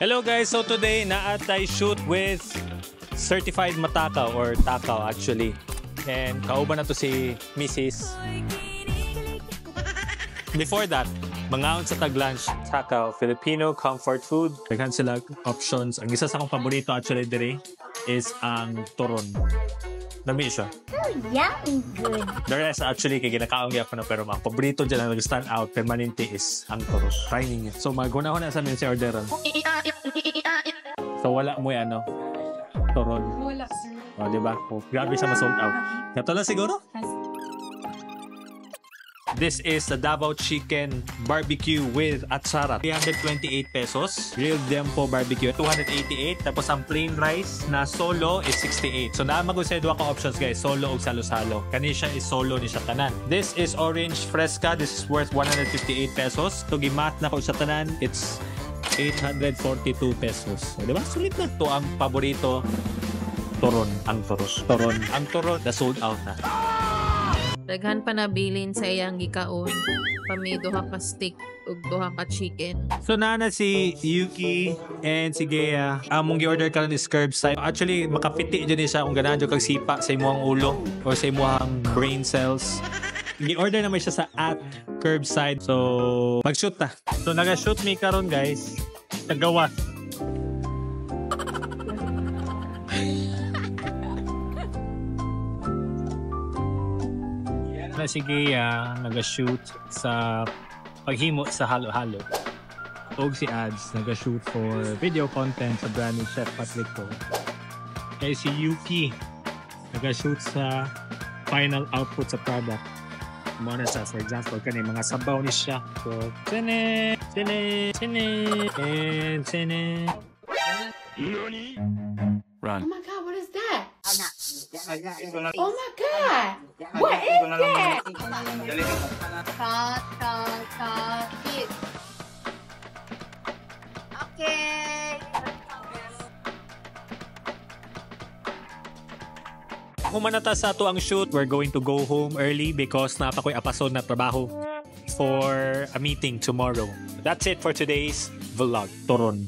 Hello guys, so today naatay shoot with certified matakaw or takaw actually. And kauban na to si Mrs. Before that, mangaon sa tag-lunch, takaw, Filipino comfort food. Daghan sila options. Ang isa sa akong paborito actually dire is ang turon. Dami siya. Oh, yummy good. The rest actually kay ginakaong gyapon na pero ang paborito dyan na nag-stand out permanente is ang turon. Try ninyo. So magunahon na sa amin si orderon. So wala mo ano turon. Wala, sir. O, diba? O, grabe siya ma-sold out. Ito lang siguro? This is the Davao Chicken Barbecue with Atsara. 328 pesos. Grilled Dempo Barbecue, 288. Tapos ang plain rice na solo is 68. So naamagusay dua ka options guys. Solo o salo-salo. Kani siya is solo ni siya tanan. This is Orange Fresca. This is worth 158 pesos. To gimat na ko sa tanan, it's 842 pesos. O, diba? Sulit na. Ito ang paborito. Turon. Ang turon. Turon. Ang turon na sold out na. Daghan pa nabilin sa iyang gikaon. Pami duha ka steak ug duha ka chicken. So nana si Yuki and si Gea. Among gi-order karon is curbside. Actually makapiti jud ni siya kung ganahan jud kag sipa sa imong ulo or sa imong brain cells. Gi-order naman siya sa at curbside. So mag-shoot ta. So naga-shoot mi karon guys. Tagawas. Na si Gea naga-shoot sa paghimo sa halo-halo. Og si Ads naga-shoot for video content sa brand ni Chef Patrico. Kay si Yuki naga-shoot sa final output sa product. Muna sa, for example, kanay mga sabaw ni siya. So, sine, and sine. Run. Oh my god, what is that? Oh my god! What is that? Cut. Hit. Okay. Humanata sa ato ang shoot, we're going to go home early because napakoy apasod na trabaho for a meeting tomorrow. That's it for today's vlog. Turon.